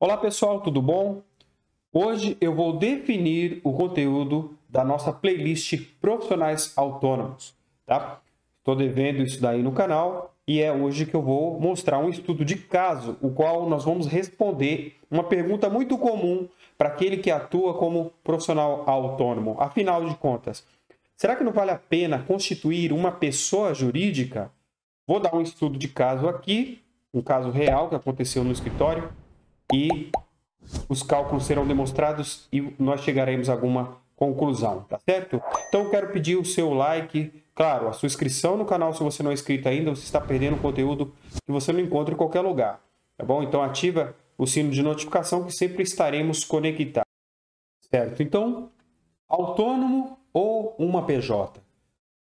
Olá pessoal, tudo bom? Hoje eu vou definir o conteúdo da nossa playlist Profissionais Autônomos, tá? Estou devendo isso daí no canal e é hoje que eu vou mostrar um estudo de caso, o qual nós vamos responder uma pergunta muito comum para aquele que atua como profissional autônomo. Afinal de contas, será que não vale a pena constituir uma pessoa jurídica? Vou dar um estudo de caso aqui, um caso real que aconteceu no escritório, e os cálculos serão demonstrados e nós chegaremos a alguma conclusão, tá certo? Então eu quero pedir o seu like, claro, a sua inscrição no canal se você não é inscrito ainda, você está perdendo conteúdo que você não encontra em qualquer lugar, tá bom? Então ativa o sino de notificação que sempre estaremos conectados, certo? Então, autônomo ou uma PJ?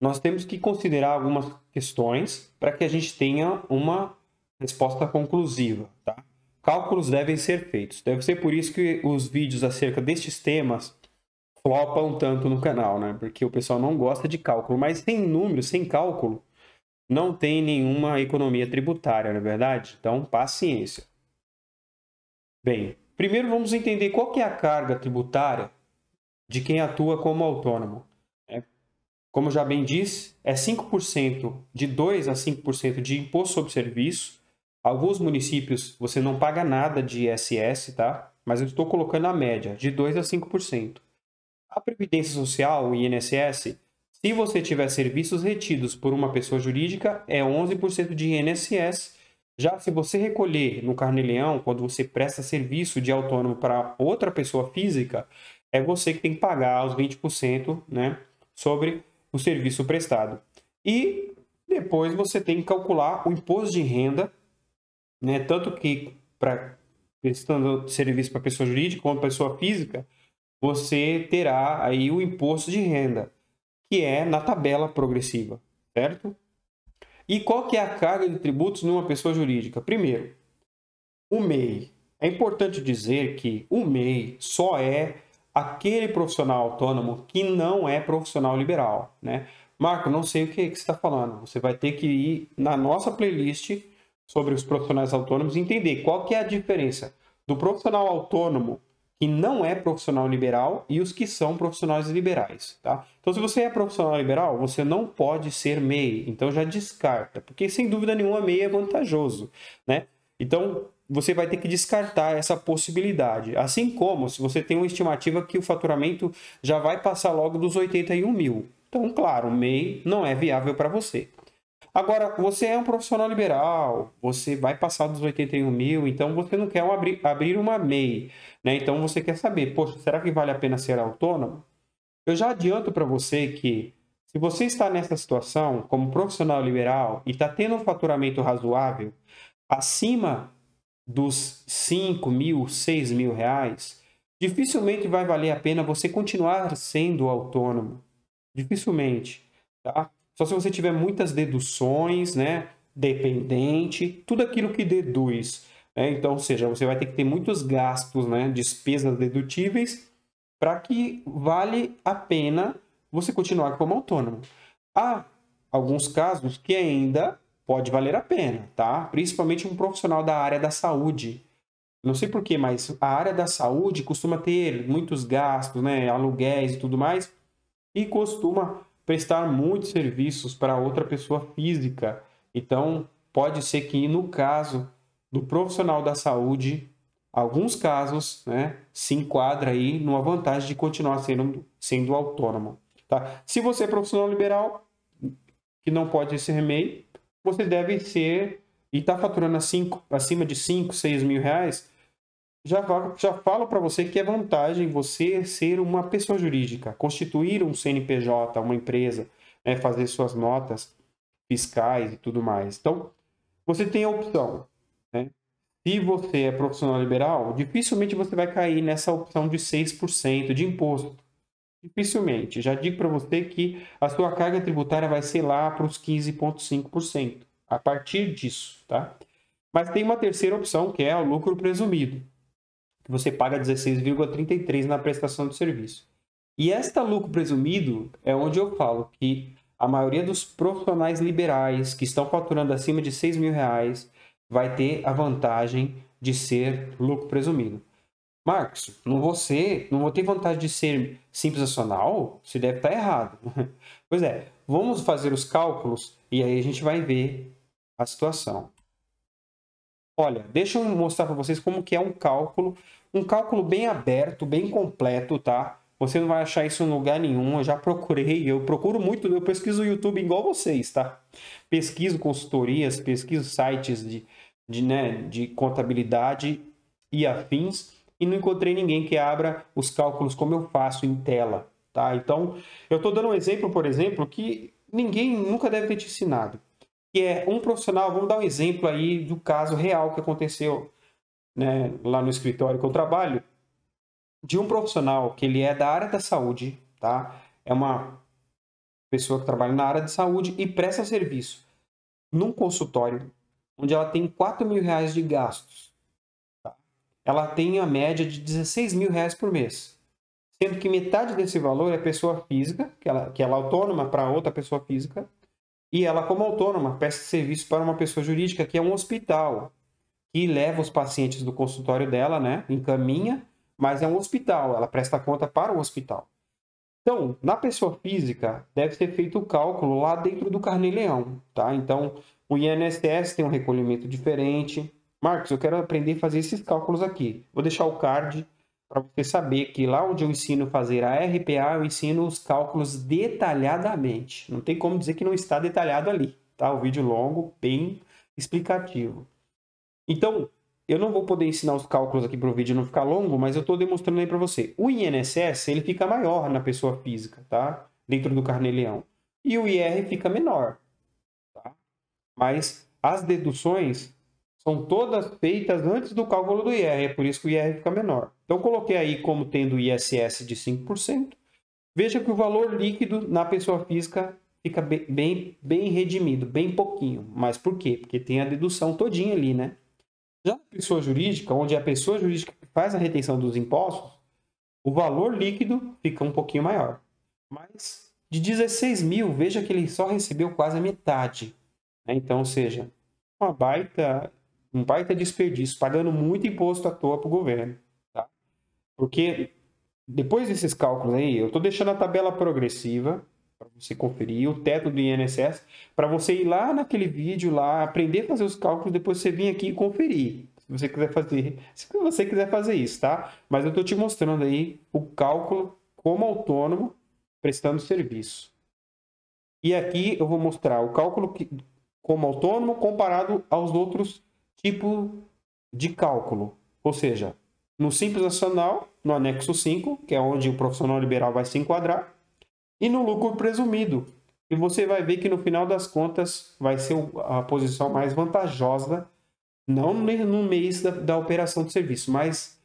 Nós temos que considerar algumas questões para que a gente tenha uma resposta conclusiva, tá? Cálculos devem ser feitos. Deve ser por isso que os vídeos acerca destes temas flopam tanto no canal, né? Porque o pessoal não gosta de cálculo. Mas sem números, sem cálculo, não tem nenhuma economia tributária, não é verdade? Então, paciência. Bem, primeiro vamos entender qual que é a carga tributária de quem atua como autônomo. Como já bem disse, é 5%, de 2% a 5% de imposto sobre serviço. Alguns municípios você não paga nada de ISS, tá? Mas eu estou colocando a média, de 2% a 5%. A Previdência Social, o INSS, se você tiver serviços retidos por uma pessoa jurídica, é 11% de INSS. Já se você recolher no Carnê-Leão, quando você presta serviço de autônomo para outra pessoa física, é você que tem que pagar os 20%, né, sobre o serviço prestado. E depois você tem que calcular o imposto de renda, né? Tanto que, prestando serviço para pessoa jurídica como pessoa física, você terá aí o imposto de renda, que é na tabela progressiva, certo? E qual que é a carga de tributos numa pessoa jurídica? Primeiro, o MEI. É importante dizer que o MEI só é aquele profissional autônomo que não é profissional liberal, né? Marco, não sei o que você está falando. Você vai ter que ir na nossa playlist sobre os profissionais autônomos e entender qual que é a diferença do profissional autônomo que não é profissional liberal e os que são profissionais liberais, tá? Então, se você é profissional liberal, você não pode ser MEI, então já descarta, porque sem dúvida nenhuma MEI é vantajoso, né? Então, você vai ter que descartar essa possibilidade, assim como se você tem uma estimativa que o faturamento já vai passar logo dos 81 mil. Então, claro, o MEI não é viável para você. Agora, você é um profissional liberal, você vai passar dos 81 mil, então você não quer abrir uma MEI, né? Então você quer saber, poxa, será que vale a pena ser autônomo? Eu já adianto para você que se você está nessa situação como profissional liberal e está tendo um faturamento razoável, acima dos 5 mil, 6 mil reais, dificilmente vai valer a pena você continuar sendo autônomo. Dificilmente, tá? Só se você tiver muitas deduções, né? Dependente, tudo aquilo que deduz, né? Então, ou seja, você vai ter que ter muitos gastos, né? Despesas dedutíveis para que vale a pena você continuar como autônomo. Há alguns casos que ainda pode valer a pena, tá? Principalmente um profissional da área da saúde. Não sei por quê, mas a área da saúde costuma ter muitos gastos, né? Aluguéis e tudo mais, e costuma prestar muitos serviços para outra pessoa física. Então, pode ser que no caso do profissional da saúde, alguns casos, né, se enquadra aí numa vantagem de continuar sendo autônomo, tá? Se você é profissional liberal, que não pode ser MEI, você deve ser e está faturando acima de 5, 6 mil reais, já falo para você que é vantagem você ser uma pessoa jurídica, constituir um CNPJ, uma empresa, né, fazer suas notas fiscais e tudo mais. Então, você tem a opção, né? Se você é profissional liberal, dificilmente você vai cair nessa opção de 6% de imposto. Dificilmente. Já digo para você que a sua carga tributária vai ser lá para os 15,5%. A partir disso, tá? Mas tem uma terceira opção, que é o lucro presumido, que você paga 16,33% na prestação de serviço. E esta lucro presumido é onde eu falo que a maioria dos profissionais liberais que estão faturando acima de 6 mil reais vai ter a vantagem de ser lucro presumido. Marcos, não vou ter vontade de ser simples nacional? Você deve estar errado. Pois é, vamos fazer os cálculos e aí a gente vai ver a situação. Olha, deixa eu mostrar para vocês como que é um cálculo bem aberto, bem completo, tá? Você não vai achar isso em lugar nenhum, eu já procurei, eu procuro muito, eu pesquiso o YouTube igual vocês, tá? Pesquiso consultorias, pesquiso sites de contabilidade e afins, e não encontrei ninguém que abra os cálculos como eu faço em tela, tá? Então, eu estou dando um exemplo, por exemplo, que ninguém nunca deve ter te ensinado, que é um profissional, vamos dar um exemplo aí do caso real que aconteceu, né, lá no escritório que eu trabalho, de um profissional que ele é da área da saúde, tá? É uma pessoa que trabalha na área de saúde e presta serviço num consultório onde ela tem 4 mil reais de gastos. Tá? Ela tem a média de 16 mil reais por mês. Sendo que metade desse valor é pessoa física, que ela é autônoma para outra pessoa física, e ela, como autônoma, presta serviço para uma pessoa jurídica, que é um hospital, que leva os pacientes do consultório dela, né? Encaminha, mas é um hospital, ela presta conta para o hospital. Então, na pessoa física, deve ser feito o cálculo lá dentro do Carnê-Leão, tá? Então, o INSS tem um recolhimento diferente. Marcos, eu quero aprender a fazer esses cálculos aqui. Vou deixar o card para você saber que lá onde eu ensino a fazer a RPA, eu ensino os cálculos detalhadamente. Não tem como dizer que não está detalhado ali, tá? O vídeo longo, bem explicativo. Então, eu não vou poder ensinar os cálculos aqui para o vídeo não ficar longo, mas eu estou demonstrando aí para você. O INSS, ele fica maior na pessoa física, tá? Dentro do Carnê-Leão. E o IR fica menor, tá? Mas as deduções são todas feitas antes do cálculo do IR, é por isso que o IR fica menor. Então, eu coloquei aí como tendo o ISS de 5%. Veja que o valor líquido na pessoa física fica bem redimido, bem pouquinho. Mas por quê? Porque tem a dedução todinha ali, né? Já na pessoa jurídica, onde é a pessoa jurídica que faz a retenção dos impostos, o valor líquido fica um pouquinho maior. Mas de 16 mil, veja que ele só recebeu quase a metade. Né? Então, ou seja, um baita desperdício, pagando muito imposto à toa para o governo. Tá? Porque depois desses cálculos aí, eu estou deixando a tabela progressiva para você conferir, o teto do INSS, para você ir lá naquele vídeo lá, aprender a fazer os cálculos, depois você vir aqui e conferir, se você quiser fazer isso, tá? Mas eu estou te mostrando aí o cálculo como autônomo prestando serviço. E aqui eu vou mostrar o cálculo como autônomo comparado aos outros tipos de cálculo, ou seja, no Simples Nacional, no anexo 5, que é onde o profissional liberal vai se enquadrar, e no lucro presumido. E você vai ver que no final das contas vai ser a posição mais vantajosa, não no mês da operação de serviço, mas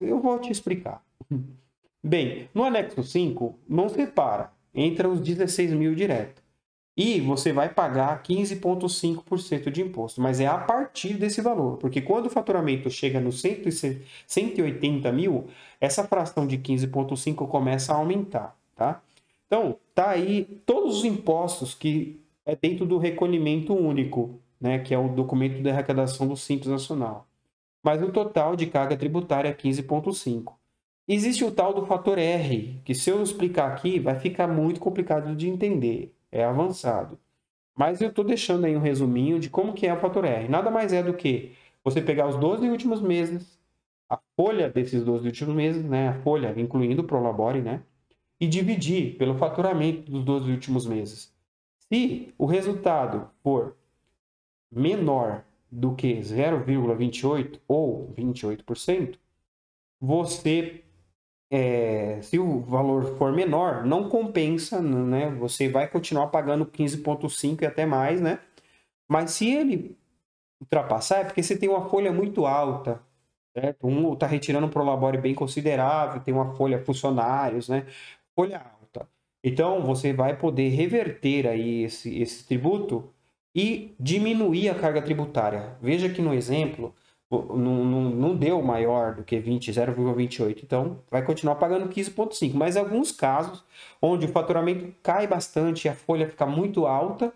eu vou te explicar. Bem, no anexo 5, não separa, entra os 16 mil direto. E você vai pagar 15,5% de imposto, mas é a partir desse valor, porque quando o faturamento chega nos 180 mil, essa fração de 15,5% começa a aumentar, tá? Então, tá aí todos os impostos que é dentro do recolhimento único, né, que é o documento de arrecadação do Simples Nacional. Mas o total de carga tributária é 15,5%. Existe o tal do fator R, que se eu explicar aqui vai ficar muito complicado de entender, é avançado. Mas eu estou deixando aí um resuminho de como que é o fator R. Nada mais é do que você pegar os 12 últimos meses, a folha desses 12 últimos meses, né, a folha incluindo o Prolabore, né, e dividir pelo faturamento dos 12 últimos meses. Se o resultado for menor do que 0,28 ou 28%, você, se o valor for menor, não compensa, né? Você vai continuar pagando 15,5 e até mais, né? Mas se ele ultrapassar, é porque você tem uma folha muito alta, certo? Está retirando um prolabore bem considerável, tem uma folha funcionários, né? Folha alta. Então, você vai poder reverter aí esse tributo e diminuir a carga tributária. Veja que no exemplo, não deu maior do que 0,28. Então, vai continuar pagando 15,5. Mas em alguns casos, onde o faturamento cai bastante e a folha fica muito alta,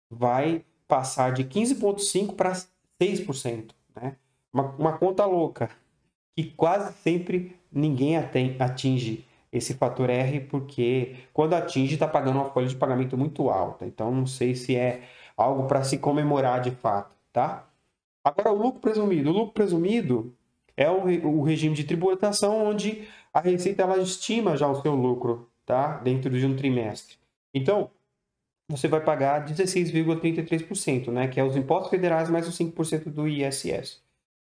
vai passar de 15,5% para 6%. Né? uma conta louca, que quase sempre ninguém atinge esse fator R, porque quando atinge está pagando uma folha de pagamento muito alta. Então, não sei se é algo para se comemorar de fato, tá? Agora, o lucro presumido. O lucro presumido é o regime de tributação onde a Receita ela estima já o seu lucro, tá? Dentro de um trimestre. Então, você vai pagar 16,33%, né? Que é os impostos federais mais os 5% do ISS.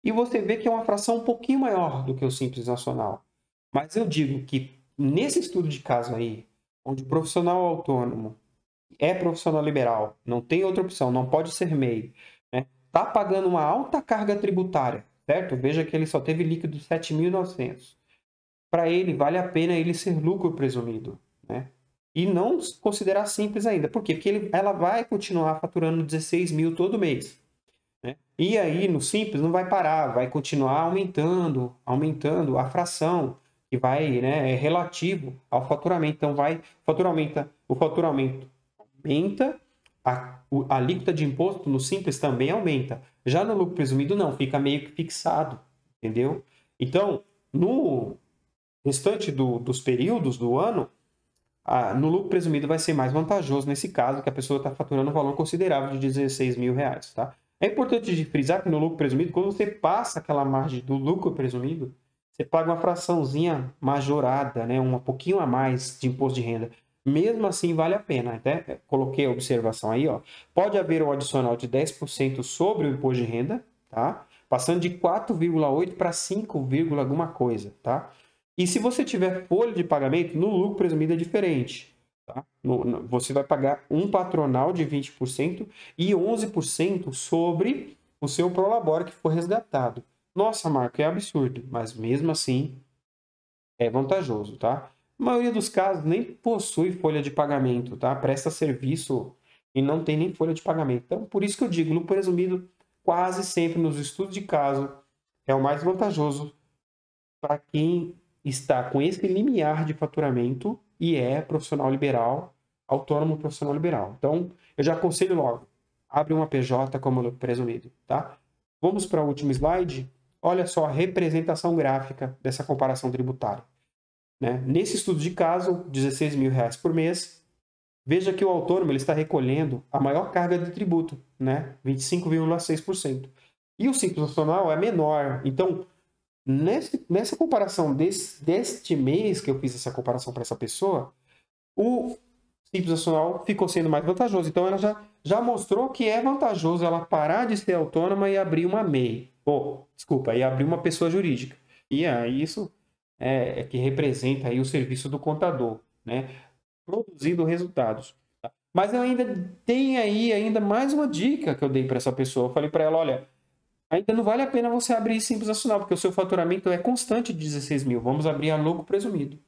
E você vê que é uma fração um pouquinho maior do que o Simples Nacional. Mas eu digo que nesse estudo de caso aí, onde o profissional autônomo é profissional liberal, não tem outra opção, não pode ser MEI, né? Tá pagando uma alta carga tributária, certo? Veja que ele só teve líquido de 7.900. Para ele, vale a pena ele ser lucro presumido, né? E não considerar simples ainda. Por quê? Porque ela vai continuar faturando 16 mil todo mês, né? E aí, no simples, não vai parar, vai continuar aumentando a fração, que vai, né, é relativo ao faturamento. Então, o faturamento aumenta, a alíquota de imposto no simples também aumenta. Já no lucro presumido, não, fica meio que fixado, entendeu? Então, no restante dos períodos do ano, no lucro presumido vai ser mais vantajoso nesse caso, que a pessoa está faturando um valor considerável de 16 mil reais, tá? É importante de frisar que no lucro presumido, quando você passa aquela margem do lucro presumido, você paga uma fraçãozinha majorada, né? Um pouquinho a mais de imposto de renda. Mesmo assim, vale a pena. Até coloquei a observação aí, ó. Pode haver um adicional de 10% sobre o imposto de renda, tá? Passando de 4,8 para 5, alguma coisa, tá? E se você tiver folha de pagamento, no lucro presumido é diferente. Tá? Você vai pagar um patronal de 20% e 11% sobre o seu prolabore que for resgatado. Nossa, Marco, é absurdo, mas mesmo assim é vantajoso, tá? A maioria dos casos nem possui folha de pagamento, tá? Presta serviço e não tem nem folha de pagamento. Então, por isso que eu digo, lucro presumido quase sempre nos estudos de caso é o mais vantajoso para quem está com esse limiar de faturamento e é profissional liberal, autônomo profissional liberal. Então, eu já aconselho logo, abre uma PJ como lucro presumido, tá? Vamos para o último slide. Olha só a representação gráfica dessa comparação tributária, né? Nesse estudo de caso, 16 mil reais por mês, veja que o autônomo ele está recolhendo a maior carga de tributo, né? 25,6%. E o Simples Nacional é menor. Então, nessa comparação deste mês que eu fiz essa comparação para essa pessoa, o Simples Nacional ficou sendo mais vantajoso. Então, ela já mostrou que é vantajoso ela parar de ser autônoma e abrir uma MEI. E abrir uma pessoa jurídica. E aí, isso é que representa aí o serviço do contador, né? Produzindo resultados. Mas eu ainda tenho aí ainda mais uma dica que eu dei para essa pessoa. Eu falei para ela, olha, ainda não vale a pena você abrir Simples Nacional, porque o seu faturamento é constante de 16 mil. Vamos abrir a lucro presumido.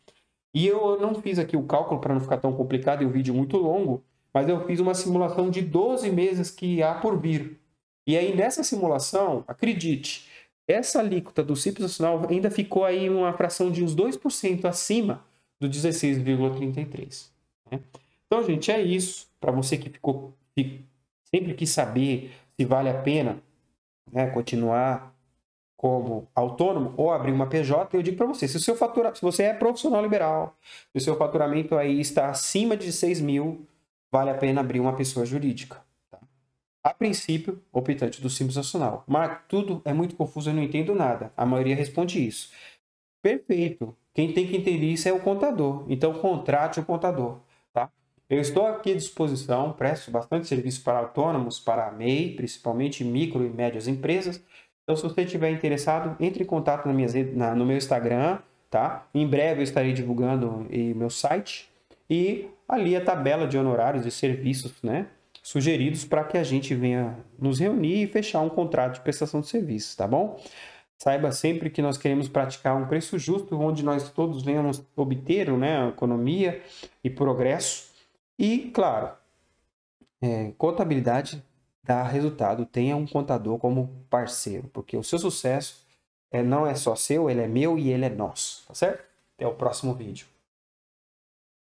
E eu não fiz aqui o cálculo para não ficar tão complicado e o vídeo muito longo, mas eu fiz uma simulação de 12 meses que há por vir. E aí, nessa simulação, acredite, essa alíquota do Simples Nacional ainda ficou aí uma fração de uns 2% acima do 16,33. Né? Então, gente, é isso. Para você que sempre quis saber se vale a pena, né, continuar como autônomo ou abrir uma PJ, eu digo para você, se você é profissional liberal, se o seu faturamento aí está acima de 6 mil, vale a pena abrir uma pessoa jurídica. Tá? A princípio, optante do Simples Nacional. Marco, tudo é muito confuso, eu não entendo nada. A maioria responde isso. Perfeito. Quem tem que entender isso é o contador. Então, contrate o contador. Tá? Eu estou aqui à disposição, presto bastante serviço para autônomos, para a MEI, principalmente micro e médias empresas. Então, se você estiver interessado, entre em contato no meu Instagram, tá? Em breve eu estarei divulgando meu site e ali a tabela de honorários e serviços, né, sugeridos para que a gente venha nos reunir e fechar um contrato de prestação de serviços, tá bom? Saiba sempre que nós queremos praticar um preço justo, onde nós todos venhamos obter, né, economia e progresso. E, claro, contabilidade dá resultado. Tenha um contador como parceiro, porque o seu sucesso não é só seu, ele é meu e ele é nosso, tá certo? Até o próximo vídeo.